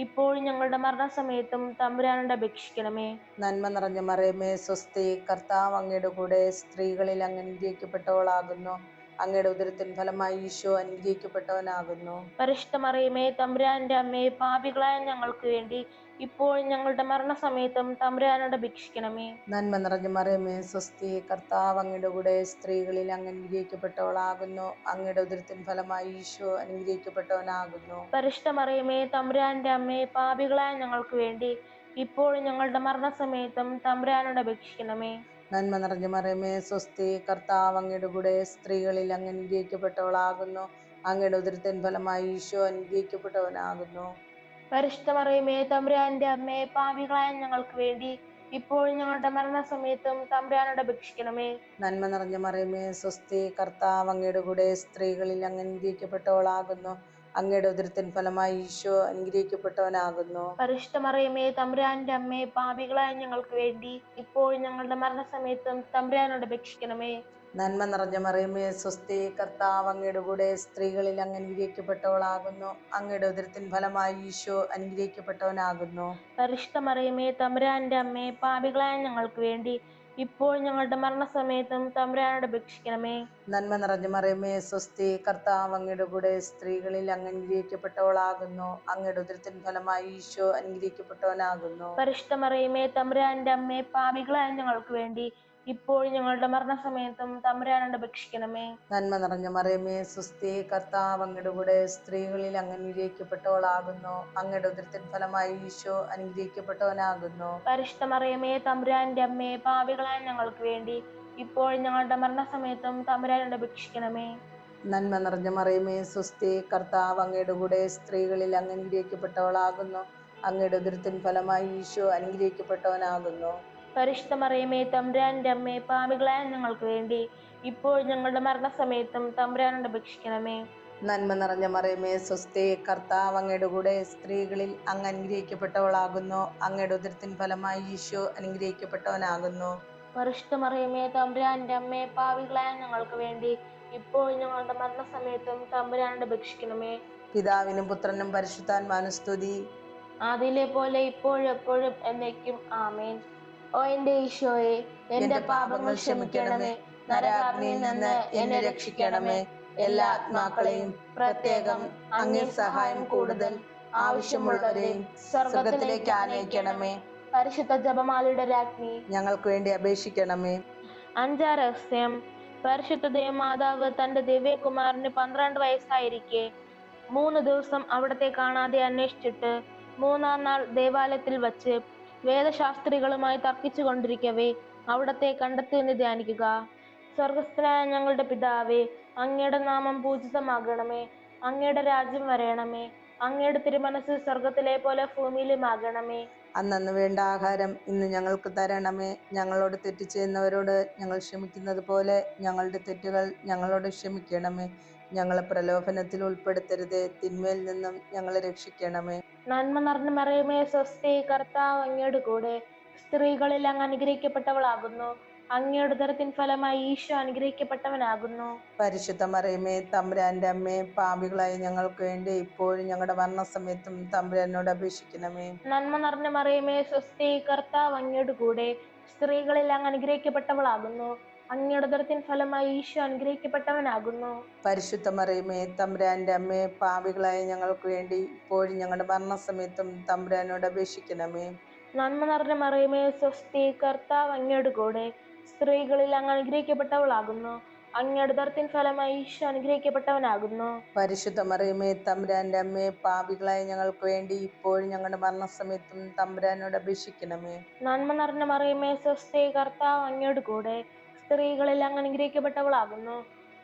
ഇപ്പോഴും ഞങ്ങളുടെ മരണസമയത്തും തമ്പുരാനോട് അപേക്ഷിക്കണമേ. നന്മ നിറഞ്ഞ മറിയമേ സ്വസ്തി, കർത്താവ് അങ്ങയുടെ കൂടെ, സ്ത്രീകളിൽ അങ്ങ് അനുഗ്രഹിക്കപ്പെട്ടവളാകുന്നു. അങ്ങയുടെ ഉദരത്തിൻ ഫലമായി ഈശോ അനുഗ്രഹിക്കപ്പെട്ടവനാകുന്നു. പരിശുദ്ധ മറിയമേ തമ്പുരാന്റെ അമ്മേ, പാപികളായ ഞങ്ങൾക്ക് വേണ്ടി ഇപ്പോഴും ഞങ്ങളുടെ മരണസമയത്തും തമ്പുരാനോട് അപേക്ഷിക്കണമേ. നന്മ നിറഞ്ഞ മറിയമേ സ്വസ്തി, കർത്താവ് അങ്ങയുടെ കൂടെ, സ്ത്രീകളിൽ അങ്ങ് അനുഗ്രഹിക്കപ്പെട്ടവളാകുന്നു. അങ്ങയുടെ ഉദരത്തിൻ ഫലമായി ഈശോ അനുഗ്രഹിക്കപ്പെട്ടവനാകുന്നു. പരിശുദ്ധ മറിയമേ തമ്പുരാന്റെ അമ്മേ, പാപികളായ ഞങ്ങൾക്ക് വേണ്ടി ഇപ്പോഴും ഞങ്ങളുടെ മരണസമയത്തും തമ്പുരാനോട് അപേക്ഷിക്കണമേ. നന്മ നിറഞ്ഞ മറിയമേ സ്വസ്തി, കർത്താവ് അങ്ങയുടെ കൂടെ, സ്ത്രീകളിൽ അങ്ങ് അനുഗ്രഹിക്കപ്പെട്ടവളാകുന്നു. അങ്ങയുടെ ഉദരത്തിൻ ഫലമായി ഈശോ അനുഗ്രഹിക്കപ്പെട്ടവനാകുന്നു. പരിശുദ്ധ മറിയമേ തമ്പുരാന്റെ അമ്മേ, പാപികളായ ഞങ്ങൾക്ക് വേണ്ടി ഇപ്പോഴും ഞങ്ങളുടെ മരണസമയത്തും തമ്പുരാനോട് അപേക്ഷിക്കണമേ. നന്മ നിറഞ്ഞ മറിയമേ സ്വസ്തി, കർത്താവ് അങ്ങയുടെ കൂടെ, സ്ത്രീകളിൽ അങ്ങ് അനുഗ്രഹിക്കപ്പെട്ടവളാകുന്നു. അങ്ങയുടെ ഉദരത്തിൻ ഫലമായി ഈശോ അനുഗ്രഹിക്കപ്പെട്ടവനാകുന്നു. പരിശുദ്ധ മറിയമേ തമ്പുരാന്റെ അമ്മേ, പാപികളായ ഞങ്ങൾക്ക് വേണ്ടി ഇപ്പോഴും ഞങ്ങളുടെ മരണസമയത്തും തമ്പുരാനോട് അപേക്ഷിക്കണമേ. നന്മ നിറഞ്ഞ മറിയമേ സ്വസ്തി, കർത്താവ് അങ്ങയുടെ കൂടെ, സ്ത്രീകളിൽ അങ്ങ് അനുഗ്രഹിക്കപ്പെട്ടവളാകുന്നു. അങ്ങയുടെ ഉദരത്തിൻ ഫലമായി ഈശോ അനുഗ്രഹിക്കപ്പെട്ടവനാകുന്നു. പരിശുദ്ധ മറിയമേ തമ്പുരാന്റെ അമ്മേ, പാപികളായ ഞങ്ങൾക്ക് വേണ്ടി ഇപ്പോഴും ഞങ്ങളുടെ മരണസമയത്തും തമ്പുരാനോട് അപേക്ഷിക്കണമേ. നന്മ നിറഞ്ഞ മറിയമേ സ്വസ്തി, കർത്താവ് അങ്ങയുടെ കൂടെ, സ്ത്രീകളിൽ അങ്ങ് അനുഗ്രഹിക്കപ്പെട്ടവളാകുന്നു. അങ്ങയുടെ ഉദരത്തിൻ ഫലമായി ഈശോ അനുഗ്രഹിക്കപ്പെട്ടവനാകുന്നു. പരിശുദ്ധ മറിയമേ തമ്പുരാന്റെ അമ്മേ, പാപികളായ ഞങ്ങൾക്ക് വേണ്ടി ഇപ്പോഴും ഞങ്ങളുടെ മരണസമയത്തും തമ്പുരാനോട് അപേക്ഷിക്കണമേ. നന്മ നിറഞ്ഞ മറിയമേ സ്വസ്തി, കർത്താവ് അങ്ങയുടെ കൂടെ, സ്ത്രീകളിൽ അങ്ങ് അനുഗ്രഹിക്കപ്പെട്ടവളാകുന്നു. അങ്ങയുടെ ഉദരത്തിൻ ഫലമായി ഈശോ അനുഗ്രഹിക്കപ്പെട്ടവനാകുന്നു. പരിശുദ്ധ മറിയമേ തമ്പുരാന്റെ അമ്മേ, പാപികളായ ഞങ്ങൾക്ക് വേണ്ടി ഇപ്പോഴും ഞങ്ങളുടെ മരണസമയത്തും തമ്പുരാനോട് അപേക്ഷിക്കണമേ. നന്മ നിറഞ്ഞ മറിയമേ സ്വസ്തി, കർത്താവ് അങ്ങയുടെ കൂടെ, സ്ത്രീകളിൽ അങ്ങ് അനുഗ്രഹിക്കപ്പെട്ടവളാകുന്നു. അങ്ങയുടെ ഉദരത്തിൻ ഫലമായി ഈശോ അനുഗ്രഹിക്കപ്പെട്ടവനാകുന്നു. പരിശുദ്ധ മറിയമേ തമ്പുരാന്റെ അമ്മേ, പാപികളായ ഞങ്ങൾക്ക് വേണ്ടി ഇപ്പോഴും ഞങ്ങളുടെ മരണസമയത്തും തമ്പുരാനോട് അപേക്ഷിക്കണമേ. നന്മ നിറഞ്ഞ മറിയമേ സ്വസ്തി, കർത്താവ് അങ്ങയുടെ കൂടെ, സ്ത്രീകളിൽ അങ്ങ് അനുഗ്രഹിക്കപ്പെട്ടവളാകുന്നു. അങ്ങയുടെ ഉദരത്തിൻ ഫലമായി ഈശോ അനുഗ്രഹിക്കപ്പെട്ടവനാകുന്നു. പരിശുദ്ധ മറിയമേ തമ്പുരാന്റെ അമ്മേ, പാപികളായ ഞങ്ങൾക്ക് വേണ്ടി ഇപ്പോഴും ഞങ്ങളുടെ മരണസമയത്തും തമ്പുരാനോട് അപേക്ഷിക്കണമേ. പിതാവിനും പുത്രനും പരിശുദ്ധാത്മാവിനും സ്തുതി. ആദിയിലെ പോലെ ഇപ്പോഴും എപ്പോഴും എന്നേക്കും ആമേൻ. ഓ എന്റെ ഈശോയെ, എന്റെ പാപങ്ങൾ ക്ഷമിക്കണമേ. നരകാഗ്നിയിൽ നിന്ന് എന്നെ രക്ഷിക്കണമേ. എല്ലാ ആത്മാക്കളെയും, പ്രത്യേകം അങ്ങേ സഹായം കൂടുതൽ ആവശ്യമുള്ളവരെയും സ്വർഗത്തിലേക്ക് ആനയിക്കണമേ. പരിശുദ്ധ ജപമാലയുടെ രാജ്ഞി, ഞങ്ങൾക്ക് വേണ്ടി അപേക്ഷിക്കണമേ. അഞ്ചാം രഹസ്യം. പരിശുദ്ധ ദേവമാതാവ് തന്റെ ദിവ്യകുമാരന് 12 വയസ്സായിരിക്കെ 3 ദിവസം അവിടത്തെ കാണാതെ അന്വേഷിച്ചിട്ട് 3-ാം നാൾ ദേവാലയത്തിൽ വച്ച് വേദശാസ്ത്രികളുമായി തർക്കിച്ചു കൊണ്ടിരിക്കവേ അവിടത്തെ കണ്ടെത്തിയെന്ന് ധ്യാനിക്കുക. സ്വർഗസ്ഥനായ ഞങ്ങളുടെ പിതാവേ, അങ്ങയുടെ നാമം പൂജിതമാകണമേ. അങ്ങയുടെ രാജ്യം വരയണമേ. അങ്ങയുടെ തിരുമനസ് സ്വർഗത്തിലെ പോലെ ഭൂമിയിലുമാകണമേ. അന്നന്ന് വേണ്ട ആഹാരം ഇന്ന് ഞങ്ങൾക്ക് തരണമേ. ഞങ്ങളോട് തെറ്റ് ചെയ്യുന്നവരോട് ഞങ്ങൾ ക്ഷമിക്കുന്നത് പോലെ ഞങ്ങളുടെ തെറ്റുകൾ ഞങ്ങളോട് ക്ഷമിക്കണമേ. ഞങ്ങളെ പ്രലോഭനത്തിൽ ഉൾപ്പെടുത്തരുതേ, തിന്മയിൽ നിന്നും ഞങ്ങളെ രക്ഷിക്കണമേ. നന്മ നിറഞ്ഞ മറിയമേ സ്വസ്തി, കർത്താവ് അങ്ങയുടെ കൂടെ, സ്ത്രീകളിൽ അങ്ങ് അനുഗ്രഹിക്കപ്പെട്ടവളാകുന്നു. അങ്ങയുടെ ഉദരത്തിൻ ഫലമായി ഈശോ അനുഗ്രഹിക്കപ്പെട്ടവനാകുന്നു. പരിശുദ്ധ മറിയമേ തമ്പുരാന്റെ അമ്മേ, പാപികളായ ഞങ്ങൾക്ക് വേണ്ടി ഇപ്പോഴും ഞങ്ങളുടെ മരണസമയത്തും തമ്പുരാനോട് അപേക്ഷിക്കണമേ. നന്മ നിറഞ്ഞ മറിയമേ സ്വസ്തി, കർത്താവ് അങ്ങയുടെ കൂടെ, സ്ത്രീകളിൽ അങ്ങ് അനുഗ്രഹിക്കപ്പെട്ടവളാകുന്നു. അങ്ങയുടെ ഉദരത്തിൻ ഫലമായി ഈശോ അനുഗ്രഹിക്കപ്പെട്ടവനാകുന്നു. പരിശുദ്ധ മറിയമേ തമ്പുരാന്റെ അമ്മേ, പാപികളായ ഞങ്ങൾക്ക് വേണ്ടി ഇപ്പോഴും ഞങ്ങളുടെ മരണസമയത്തും തമ്പുരാനോട് അപേക്ഷിക്കണമേ. നന്മ നിറഞ്ഞ മറിയമേ സ്വസ്തി, കർത്താവ് അങ്ങയുടെ കൂടെ, സ്ത്രീകളിൽ അങ്ങ് അനുഗ്രഹിക്കപ്പെട്ടവളാകുന്നു. അങ്ങയുടെ ഉദരത്തിൻ ഫലമായി ഈശോ അനുഗ്രഹിക്കപ്പെട്ടവനാകുന്നു. പരിശുദ്ധ മറിയമേ തമ്പുരാന്റെ അമ്മേ, പാപികളായ ഞങ്ങൾക്ക് വേണ്ടി ഇപ്പോഴും ഞങ്ങളുടെ മരണസമയത്തും തമ്പുരാനോട് അപേക്ഷിക്കണമേ. നന്മ നിറഞ്ഞ മറിയമേ സ്വസ്തി, കർത്താവ് അങ്ങയുടെ കൂടെ, സ്ത്രീകളിൽ അങ്ങ് അനുഗ്രഹിക്കപ്പെട്ടവളാകുന്നു.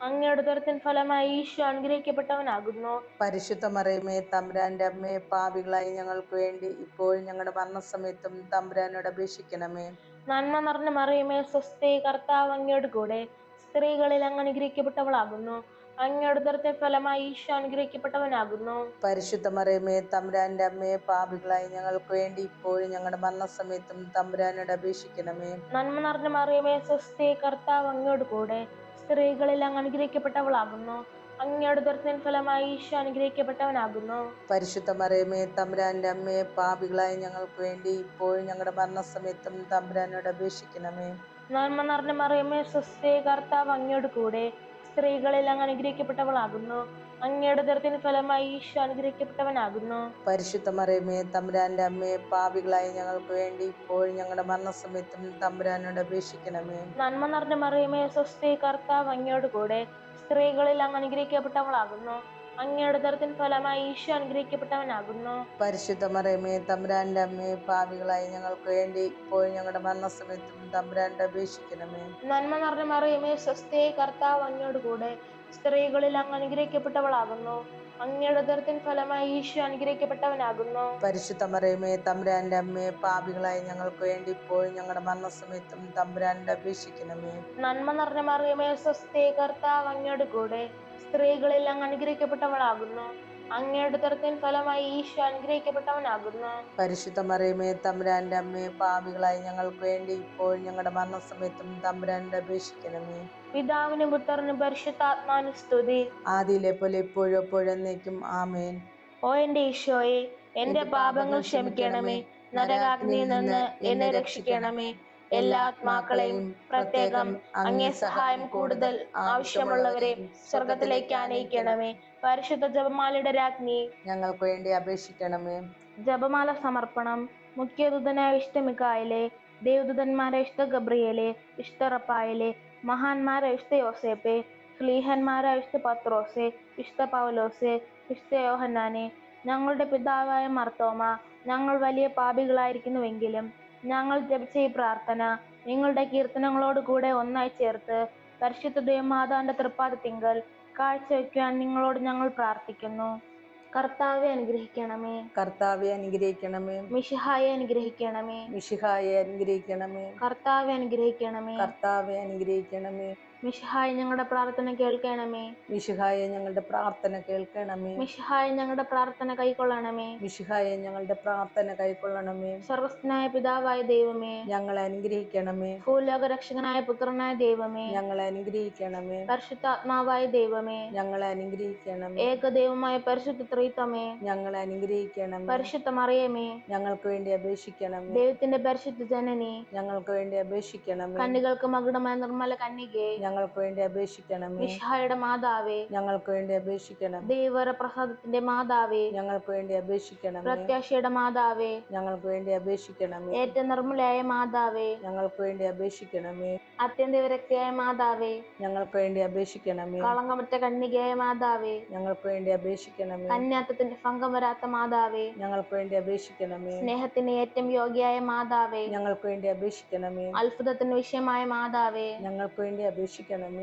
അങ്ങയുടെ ഉദരത്തിൻ ഫലമായി ഈശോ അനുഗ്രഹിക്കപ്പെട്ടവനാകുന്നു. പരിശുദ്ധ മറിയമേ തമ്പുരാന്റെ അമ്മേ, പാപികളായി ഞങ്ങൾക്ക് വേണ്ടി ഇപ്പോഴും ഞങ്ങളുടെ മരണസമയത്തും തമ്പുരാനോട് അപേക്ഷിക്കണമേ. നന്മ നിറഞ്ഞ മറിയമേ സ്വസ്തി, കർത്താവ് അങ്ങയുടെ കൂടെ, സ്ത്രീകളിൽ അങ്ങ് അനുഗ്രഹിക്കപ്പെട്ടവളാകുന്നു. അങ്ങയുടെ ഉദരത്തിൻ ഫലമായി ഈശോ അനുഗ്രഹിക്കപ്പെട്ടവനാകുന്നു. പരിശുദ്ധ മറിയമേ തമ്പുരാന്റെ അമ്മയെ, പാപികളായി ഞങ്ങൾക്ക് വേണ്ടി ഇപ്പോഴും ഞങ്ങളുടെ മരണസമയത്തും തമ്പുരാനോട് അപേക്ഷിക്കണമേ. നന്മ നിറഞ്ഞ മറിയമേ സ്വസ്തി, കർത്താവ് അങ്ങയോട് കൂടെ, സ്ത്രീകളിൽ അങ്ങ് അനുഗ്രഹിക്കപ്പെട്ടവളാകുന്നു. അങ്ങയുടെ ഉദരത്തിൻ ഫലമായി ഈശോ അനുഗ്രഹിക്കപ്പെട്ടവനാകുന്നു. പരിശുദ്ധ മറിയമേ തമ്പുരാന്റെ അമ്മയെ, പാപികളായി ഞങ്ങൾക്ക് വേണ്ടി ഇപ്പോഴും ഞങ്ങളുടെ മരണസമയത്തും തമ്പുരാനോട് അപേക്ഷിക്കണമേ. നന്മ നിറഞ്ഞ മറിയമേ സ്വസ്തി, കർത്താവ് അങ്ങയോട് കൂടെ, സ്ത്രീകളിൽ അങ്ങ് അനുഗ്രഹിക്കപ്പെട്ടവളാകുന്നു. അങ്ങയുടെ ഉദരത്തിൻ ഫലമായി ഈശോ അനുഗ്രഹിക്കപ്പെട്ടവനാകുന്നു. പരിശുദ്ധ മറിയമേ തമ്പുരാന്റെ അമ്മയെ, പാപികളായി ഞങ്ങൾക്ക് വേണ്ടി ഇപ്പോഴും ഞങ്ങളുടെ മരണസമയത്തും തമ്പുരാനോട് അപേക്ഷിക്കണമേ. നന്മ നിറഞ്ഞ മറിയമേ സ്വസ്തി, കർത്താവ് അങ്ങയോട് കൂടെ, സ്ത്രീകളിൽ അങ്ങ് അനുഗ്രഹിക്കപ്പെട്ടവളാകുന്നു. അങ്ങയുടെ ഉദരത്തിൻ ഫലമായി ഈശോ അനുഗ്രഹിക്കപ്പെട്ടവനാകുന്നു. പരിശുദ്ധ മറിയമേ തമ്പുരാന്റെ അമ്മയെ, പാപികളായി ഞങ്ങൾക്ക് വേണ്ടി ഇപ്പോഴും ഞങ്ങളുടെ മരണസമയത്തും തമ്പുരാനോട് അപേക്ഷിക്കണമേ. നന്മ നിറഞ്ഞ മറിയമേ സ്വസ്തി, കർത്താവ് അങ്ങയോട് കൂടെ, സ്ത്രീകളിൽ അങ്ങ് അനുഗ്രഹിക്കപ്പെട്ടവളാകുന്നു. അങ്ങയുടെ ഉദരത്തിൻ ഫലമായി ഈശോ അനുഗ്രഹിക്കപ്പെട്ടവനാകുന്നു. പരിശുദ്ധ മറിയമേ തമ്പുരാന്റെ അമ്മയെ, പാപികളായി ഞങ്ങൾക്ക് വേണ്ടി ഇപ്പോഴും ഞങ്ങളുടെ മരണസമയത്തും തമ്പുരാനോട് അപേക്ഷിക്കണമേ. നന്മ നിറഞ്ഞ മറിയമേ സ്വസ്തി, കർത്താവ് അങ്ങയോട് കൂടെ, സ്ത്രീകളിൽ അങ്ങ് അനുഗ്രഹിക്കപ്പെട്ടവളാകുന്നു. അങ്ങയുടെ ഉദരത്തിൻ ഫലമായി ഈശോ അനുഗ്രഹിക്കപ്പെട്ടവനാകുന്നു. പരിശുദ്ധ മറിയമേ തമ്പുരാന്റെ അമ്മയെ, പാപികളായി ഞങ്ങൾക്ക് വേണ്ടി ഇപ്പോഴും ഞങ്ങളുടെ മരണസമയത്തും തമ്പുരാനോട് അപേക്ഷിക്കണമേ. പിതാവിനും പുത്രനും പരിശുദ്ധാത്മാവിനും സ്തുതി. ആദിയിലെ പോലെ ഇപ്പോഴും എപ്പോഴും എന്നേക്കും ആമേൻ. ഓ എന്റെ ഈശോയെ, എന്റെ പാപങ്ങൾ ക്ഷമിക്കണമേ. നരകാഗ്നിയിൽ നിന്ന് എന്നെ രക്ഷിക്കണമേ. എല്ലാ ആത്മാക്കളെയും, പ്രത്യേകം അങ്ങേ സഹായം കൂടുതൽ ആവശ്യമുള്ളവരെ സ്വർഗത്തിലേക്ക് ആനയിക്കണമേ. പരിശുദ്ധ ജപമാലയുടെ രാജ്ഞി, ഞങ്ങൾക്ക് വേണ്ടി അപേക്ഷിക്കണമേ. ജപമാല സമർപ്പണം. മുഖ്യദൂതനായ വിശുദ്ധ മിഖായേലേ, ദേവദൂതന്മാരെ വിശുദ്ധ ഗബ്രിയേലേ, വിശുദ്ധ റഫായേലേ, മഹാന്മാരെ വിശുദ്ധ യോസേപ്പേ, ശ്ലീഹന്മാരായ വിശുദ്ധ പത്രോസേ, വിശുദ്ധ പൗലോസേ, വിശുദ്ധ യോഹന്നാനെ, ഞങ്ങളുടെ പിതാവായ മർത്തോമ, ഞങ്ങൾ വലിയ പാപികളായിരിക്കുന്നുവെങ്കിലും ഞങ്ങൾ ജപിച്ച ഈ പ്രാർത്ഥന നിങ്ങളുടെ കീർത്തനങ്ങളോട് കൂടെ ഒന്നായി ചേർത്ത് പരിശുദ്ധ ദേവമാതാവിന്റെ തൃപ്പാദത്തിങ്കൽ കാഴ്ചവെക്കുവാൻ നിങ്ങളോട് ഞങ്ങൾ പ്രാർത്ഥിക്കുന്നു. കർത്താവെ അനുഗ്രഹിക്കണമേ. കർത്താവെ അനുഗ്രഹിക്കണമേ. മിശിഹായെ അനുഗ്രഹിക്കണമേ. മിശിഹായെ അനുഗ്രഹിക്കണമേ. കർത്താവെ അനുഗ്രഹിക്കണമേ. കർത്താവെ അനുഗ്രഹിക്കണമേ. മിശിഹായെ ഞങ്ങളുടെ പ്രാർത്ഥന കേൾക്കണമേ. മിശിഹായെ ഞങ്ങളുടെ പ്രാർത്ഥന കേൾക്കണമേ. മിശിഹായെ ഞങ്ങളുടെ പ്രാർത്ഥന കൈക്കൊള്ളണമേ. മിശിഹായെ ഞങ്ങളുടെ പ്രാർത്ഥന കൈക്കൊള്ളണമേ. സർവ്വസ്ഥനായ പിതാവായ ദൈവമേ, ഞങ്ങളെ അനുഗ്രഹിക്കണമേ. ഭൂലോക രക്ഷകനായ പുത്രനായ ദൈവമേ, ഞങ്ങളെ അനുഗ്രഹിക്കണമേ. പരിശുദ്ധാത്മാവായ ദൈവമേ, ഞങ്ങളെ അനുഗ്രഹിക്കണമേ. ഏകദൈവമായ പരിശുദ്ധ ത്രിത്വമേ, ഞങ്ങളെ അനുഗ്രഹിക്കണമേ. പരിശുദ്ധ മറിയമേ, ഞങ്ങൾക്ക് വേണ്ടി അപേക്ഷിക്കണമേ. ദൈവത്തിന്റെ പരിശുദ്ധ ജനനി, ഞങ്ങൾക്ക് വേണ്ടി അപേക്ഷിക്കണമേ. കന്യകൾക്ക് മകുടമായ നിർമ്മല കന്യകേ, ഞങ്ങൾക്ക് വേണ്ടി അപേക്ഷിക്കണമേ. മിശിഹായുടെ മാതാവേ, ഞങ്ങൾക്ക് വേണ്ടി അപേക്ഷിക്കണമേ. ദൈവവര പ്രസാദത്തിന്റെ മാതാവേ, ഞങ്ങൾക്ക് വേണ്ടി അപേക്ഷിക്കണമേ. പ്രത്യാശയുടെ മാതാവേ, ഞങ്ങൾക്ക് വേണ്ടി അപേക്ഷിക്കണമേ. ഏറ്റവും നിർമ്മലയായ മാതാവേ, ഞങ്ങൾക്ക് വേണ്ടി അപേക്ഷിക്കണമേ. അത്യന്ത വിരക്തിയായ മാതാവേ, ഞങ്ങൾക്ക് വേണ്ടി അപേക്ഷിക്കണമേ. കളങ്കമറ്റ കന്യകയായ മാതാവേ, ഞങ്ങൾക്ക് വേണ്ടി അപേക്ഷിക്കണമേ. കന്യാത്വത്തിന്റെ ഭംഗം വരാത്ത മാതാവേ, ഞങ്ങൾക്ക് വേണ്ടി അപേക്ഷിക്കണമേ. സ്നേഹത്തിന് ഏറ്റവും യോഗ്യയായ മാതാവേ, ഞങ്ങൾക്ക് വേണ്ടി അപേക്ഷിക്കണമേ. അത്ഭുതത്തിന് വിഷയമായ മാതാവേ, ഞങ്ങൾക്ക് വേണ്ടി അപേക്ഷിക്കണമേ.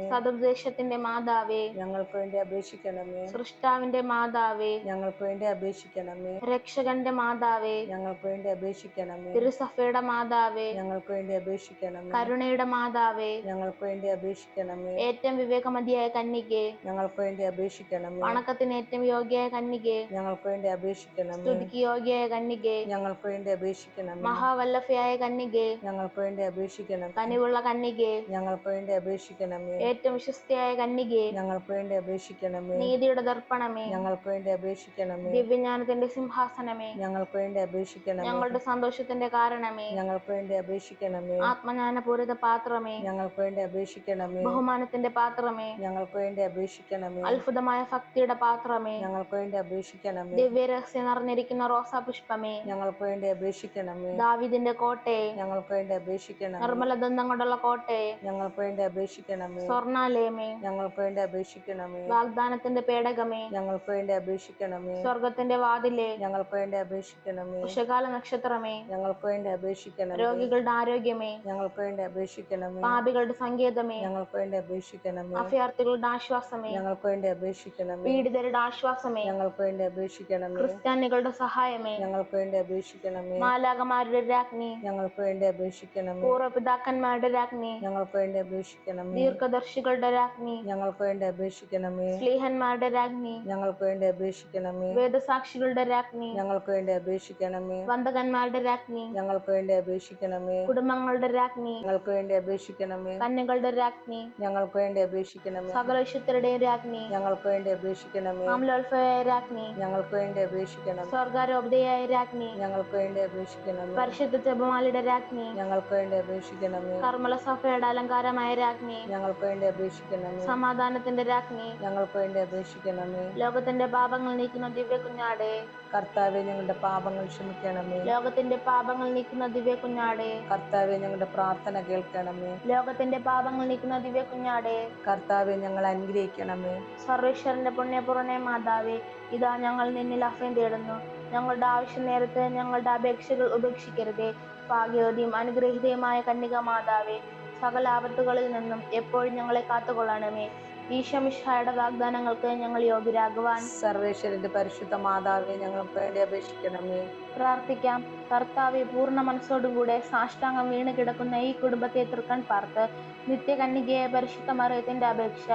സതുപദേശത്തിന്റെ മാതാവേ, ഞങ്ങൾക്ക് വേണ്ടി അപേക്ഷിക്കണമേ. സൃഷ്ടാവിന്റെ മാതാവേ, ഞങ്ങൾക്ക് വേണ്ടി അപേക്ഷിക്കണമേ. രക്ഷകന്റെ മാതാവേ, ഞങ്ങൾക്ക് വേണ്ടി അപേക്ഷിക്കണമേ. തിരുസഭയുടെ മാതാവേ, ഞങ്ങൾക്ക് വേണ്ടി അപേക്ഷിക്കണമേ. കരുണയുടെ മാതാവേ, ഞങ്ങൾക്ക് വേണ്ടി അപേക്ഷിക്കണമേ. ഏറ്റവും വിവേകമതിയായ കന്യകേ, ഞങ്ങൾക്ക് വേണ്ടി അപേക്ഷിക്കണമേ. വണക്കത്തിന് ഏറ്റവും യോഗ്യയായ കന്യകേ, ഞങ്ങൾക്ക് വേണ്ടി അപേക്ഷിക്കണമേ. സ്തുതിക്ക് യോഗ്യയായ കന്യകേ, ഞങ്ങൾക്ക് വേണ്ടി അപേക്ഷിക്കണമേ. മഹാവല്ലഭയായ കന്യകേ, ഞങ്ങൾക്ക് വേണ്ടി അപേക്ഷിക്കണമേ. കനിവുള്ള കന്യകേ, ഞങ്ങൾക്ക് വേണ്ടി അപേക്ഷിക്കണമേ. ഏറ്റവും വിശ്വസ്തയായ കന്യകേ, ഞങ്ങൾക്ക് വേണ്ടി അപേക്ഷിക്കണമേ. നീതിയുടെ ദർപ്പണമേ, ഞങ്ങൾക്ക് വേണ്ടി അപേക്ഷിക്കണമേ. ദിവ്യജ്ഞാനത്തിന്റെ സിംഹാസനമേ, ഞങ്ങൾക്ക് വേണ്ടി അപേക്ഷിക്കണമേ. ഞങ്ങളുടെ സന്തോഷത്തിന്റെ കാരണമേ, ഞങ്ങൾക്ക് വേണ്ടി അപേക്ഷിക്കണമേ. ആത്മജ്ഞാനപൂരിത പാത്രമേ, ഞങ്ങൾക്ക് വേണ്ടി അപേക്ഷിക്കണമേ. ബഹുമാനത്തിന്റെ പാത്രമേ, ഞങ്ങൾക്ക് വേണ്ടി അപേക്ഷിക്കണമേ. അത്ഭുതമായ ഭക്തിയുടെ പാത്രമേ, ഞങ്ങൾക്ക് വേണ്ടി അപേക്ഷിക്കണമേ. ദിവ്യരഹസ്യം നിറഞ്ഞിരിക്കുന്ന റോസാ പുഷ്പമേ, ഞങ്ങൾക്ക് വേണ്ടി അപേക്ഷിക്കണമേ. ദാവീദിന്റെ കോട്ടയെ, ഞങ്ങൾക്ക് വേണ്ടി അപേക്ഷിക്കണമേ. നിർമ്മല ദന്തം കൊണ്ടുള്ള കോട്ടയെ, ഞങ്ങൾക്ക് വേണ്ടി അപേക്ഷിക്കണമേ. സ്വർണാലയമേ, ഞങ്ങൾക്ക് വേണ്ടി അപേക്ഷിക്കണമേ. വാഗ്ദാനത്തിന്റെ പേടകമേ, ഞങ്ങൾക്ക് വേണ്ടി അപേക്ഷിക്കണമേ. സ്വർഗത്തിന്റെ വാതിലെ, ഞങ്ങൾക്ക് വേണ്ടി അപേക്ഷിക്കണമേ. ഉഷകാല നക്ഷത്രമേ, ഞങ്ങൾക്ക് വേണ്ടി അപേക്ഷിക്കണമേ. രോഗികളുടെ ആരോഗ്യമേ, ഞങ്ങൾക്ക് വേണ്ടി അപേക്ഷിക്കണമേ. പാപികളുടെ സങ്കേതമേ, ഞങ്ങൾക്ക് വേണ്ടി അപേക്ഷിക്കണമേ. അഭയാർത്ഥികളുടെ ആശ്വാസമേ, ഞങ്ങൾക്ക് വേണ്ടി അപേക്ഷിക്കണമേ. പീഡിതരുടെ ആശ്വാസമേ, ഞങ്ങൾക്ക് വേണ്ടി അപേക്ഷിക്കണമേ. ക്രിസ്ത്യാനികളുടെ സഹായമേ, ഞങ്ങൾക്ക് വേണ്ടി അപേക്ഷിക്കണമേ. മാലാകമാരുടെ രാജ്ഞി, ഞങ്ങൾക്ക് വേണ്ടി അപേക്ഷിക്കണമേ. പൂർവ്വപിതാക്കന്മാരുടെ രാജ്ഞി, ഞങ്ങൾക്ക് വേണ്ടി അപേക്ഷിക്കണമേ. ദീർഘദർശികളുടെ രാജ്ഞി, ഞങ്ങൾക്ക് വേണ്ടി അപേക്ഷിക്കണമേ. സ്ലീഹന്മാരുടെ രാജ്ഞി, ഞങ്ങൾക്ക് വേണ്ടി അപേക്ഷിക്കണമേ. വേദസാക്ഷികളുടെ രാജ്ഞി, ഞങ്ങൾക്ക് വേണ്ടി അപേക്ഷിക്കണമേ. വന്ദകന്മാരുടെ രാജ്ഞി, ഞങ്ങൾക്ക് വേണ്ടി അപേക്ഷിക്കണമേ. കുടുംബങ്ങളുടെ രാജ്ഞി, ഞങ്ങൾക്ക് വേണ്ടി അപേക്ഷിക്കണമേ. കന്യകളുടെ രാജ്ഞി, ഞങ്ങൾക്ക് വേണ്ടി അപേക്ഷിക്കണമേ. സകല വിശുദ്ധരുടെയും രാജ്ഞി, ഞങ്ങൾക്ക് വേണ്ടി അപേക്ഷിക്കണമേ. ആമലോത്ഭവയായ രാജ്ഞി, ഞങ്ങൾക്ക് വേണ്ടി അപേക്ഷിക്കണമേ. സ്വർഗാരോപതയായ രാജ്ഞി, ഞങ്ങൾക്ക് വേണ്ടി അപേക്ഷിക്കണമേ. പരിശുദ്ധ ജപമാലയുടെ രാജ്ഞി, ഞങ്ങൾക്ക് വേണ്ടി അപേക്ഷിക്കണമേ. കർമ്മല സഭയുടെ അലങ്കാരമായ രാജ്ഞി, ഞങ്ങൾക്ക് വേണ്ടി അപേക്ഷിക്കണമേ. സമാധാനത്തിന്റെ രാജ്ഞി, ഞങ്ങൾക്ക് വേണ്ടി അപേക്ഷിക്കണമേ. ലോകത്തിന്റെ പാപങ്ങൾ നീക്കുന്ന ദിവ്യ കുഞ്ഞാടെ, കർത്താവെ ഞങ്ങളുടെ പാപങ്ങൾ ക്ഷമിക്കണമേ. ലോകത്തിന്റെ പാപങ്ങൾ നീക്കുന്ന ദിവ്യ കുഞ്ഞാടെ, കർത്താവെ ഞങ്ങളുടെ പ്രാർത്ഥന കേൾക്കണമേ. ലോകത്തിന്റെ പാപങ്ങൾ നീക്കുന്ന ദിവ്യ കുഞ്ഞാടെ, കർത്താവെ ഞങ്ങൾ അനുഗ്രഹിക്കണമേ. സർവേശ്വരന്റെ പുണ്യപൂർണ്ണ മാതാവേ, ഇതാ ഞങ്ങൾ നിന്നിൽ അഭയം തേടുന്നു. ഞങ്ങളുടെ ആവശ്യ നേരത്ത് ഞങ്ങളുടെ അപേക്ഷകൾ ഉപേക്ഷിക്കരുതേ. ഭാഗ്യവതിയും അനുഗ്രഹീതയുമായ കന്യക മാതാവേ, സകല ആപത്തുകളിൽ നിന്നും എപ്പോഴും ഞങ്ങളെ കാത്തുകൊള്ളണമേ. ഈശോ മിശിഹായുടെ വാഗ്ദാനങ്ങൾക്ക് ഞങ്ങൾ യോഗ്യരാകുവാൻ സർവേശ്വരന്റെ പരിശുദ്ധ മാതാവെ ഞങ്ങൾക്ക് വേണ്ടി അപേക്ഷിക്കണമേ. പ്രാർത്ഥിക്കാം. കർത്താവെ, പൂർണ്ണ മനസ്സോടുകൂടെ സാഷ്ടാംഗം വീണ് കിടക്കുന്ന ഈ കുടുംബത്തെ തൃക്കൺ പാർത്ത് നിത്യകന്യകയായ പരിശുദ്ധ മറിയത്തിന്റെ അപേക്ഷ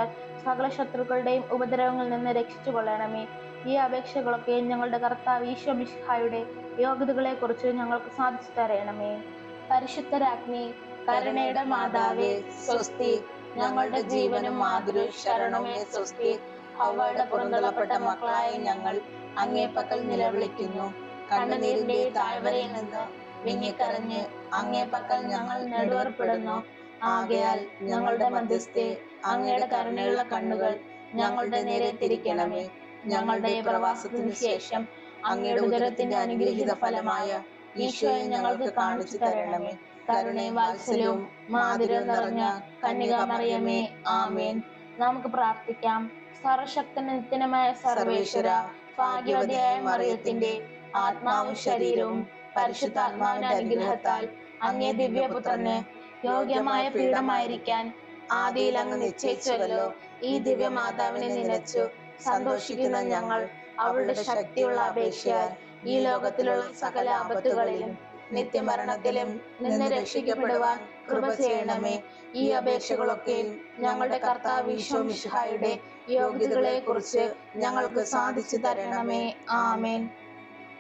സകല ശത്രുക്കളുടെയും ഉപദ്രവങ്ങളിൽ നിന്ന് രക്ഷിച്ചു കൊള്ളണമേ. ഈ അപേക്ഷകളൊക്കെ ഞങ്ങളുടെ കർത്താവ് ഈശോ മിശിഹായുടെ യോഗ്യതകളെ കുറിച്ച് ഞങ്ങൾക്ക് സാധിച്ചു തരണമേ. പരിശുദ്ധ രാജ്ഞി, കരുണയുടെ മാതാവേ, സ്വസ്തി. ഞങ്ങളുടെ ജീവനും മാതൃ ശരണമേ, സ്വസ്തി. അവളുടെ പുറന്തള്ളപ്പെട്ട മക്കളായ ഞങ്ങൾ അങ്ങേപ്പക്കൽ നിലവിളിക്കുന്നു. കണ്ണുനീരിന്റെ താഴ്വരയിൽ നിന്ന് വിങ്ങിക്കരഞ്ഞ് അങ്ങേപ്പക്കൽ ഞങ്ങൾ നെടുവേർപ്പെടുന്നു. ആകയാൽ ഞങ്ങളുടെ മധ്യസ്ഥെ, അങ്ങയുടെ കരുണയുള്ള കണ്ണുകൾ ഞങ്ങളുടെ നേരെ തിരിക്കണമേ. ഞങ്ങളുടെ പ്രവാസത്തിനു ശേഷം അങ്ങയുടെ ഉദരത്തിന്റെ അനുഗ്രഹീത ഫലമായ ഈശോയെ ഞങ്ങൾക്ക് കാണിച്ചു തരണമേ. കരുണയും വാത്സല്യവും മാധുര്യവും നിറഞ്ഞ കന്യക മറിയമേ, ആമേൻ. നമുക്ക് പ്രാർത്ഥിക്കാം. സർവശക്തനും നിത്യനുമായ സർവേശ്വര, ഭാഗ്യവതിയായ മറിയത്തിന്റെ ആത്മാവും ശരീരവും പരിശുദ്ധാത്മാവിന്റെ അനുഗ്രഹത്താൽ അങ്ങേ ദിവ്യപുത്രന് യോഗ്യമായ പീഠമായിരിക്കാൻ ആദിയിൽ അങ്ങ് നിശ്ചയിച്ചുവല്ലോ. ഈ ദിവ്യമാതാവിനെ നിലച്ചു സന്തോഷിക്കുന്ന ഞങ്ങൾ അവളുടെ ശക്തിയുള്ള അപേക്ഷയാൽ ഈ ലോകത്തിലുള്ള സകല ആപത്തുകളിലും നിത്യമരണത്തിലും നിന്ന് രക്ഷിക്കപ്പെടുവാൻ കൃപ ചെയ്യണമേ. ഈ അപേക്ഷകളൊക്കെയും ഞങ്ങളുടെ കർത്താവ് ഈശോ മിശിഹായുടെ യോഗ്യതകളെ കുറിച്ച് ഞങ്ങൾക്ക് സാധിച്ചു തരണമേ. ആമേൻ.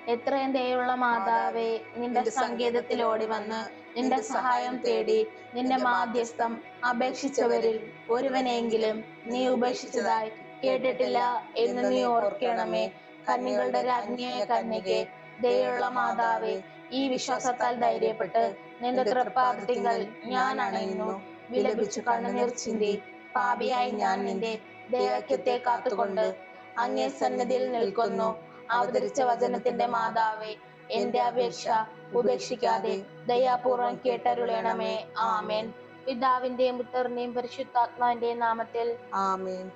എത്രയും ദയുള്ള മാതാവേ, നിന്റെ സങ്കേതത്തിൽ ഓടി വന്ന് നിന്റെ സഹായം തേടി നിന്റെ മാധ്യസ്ഥം അപേക്ഷിച്ചവരിൽ ഒരുവനെങ്കിലും നീ ഉപേക്ഷിച്ചതായി കേട്ടിട്ടില്ല എന്ന് നീ ഓർക്കണമേ. കന്യകളുടെ രാജ്ഞിയായ കന്യകെ, ദയുള്ള മാതാവേ, ഈ വിശ്വാസത്താൽ ധൈര്യപ്പെട്ട് നിന്റെ തൃപ്പാദത്തിങ്കൽ ഞാൻ അണയുന്നു. വിലപിച്ചു കണ്ണുനീർ ചിന്തി പാപിയായി ഞാൻ നിന്റെ ദൈവക്യത്തെ കാത്തുകൊണ്ട് അങ്ങേ സന്നിധിയിൽ നിൽക്കുന്നു. അവതരിച്ച വചനത്തിന്റെ മാതാവേ, എന്റെ അപേക്ഷ ഉപേക്ഷിക്കാതെ ദയാപൂർവം കേട്ടരുളണമേ. ആമേൻ. പിതാവിന്റെയും പുത്രന്റെയും പരിശുദ്ധാത്മാവിന്റെയും നാമത്തിൽ ആമേൻ.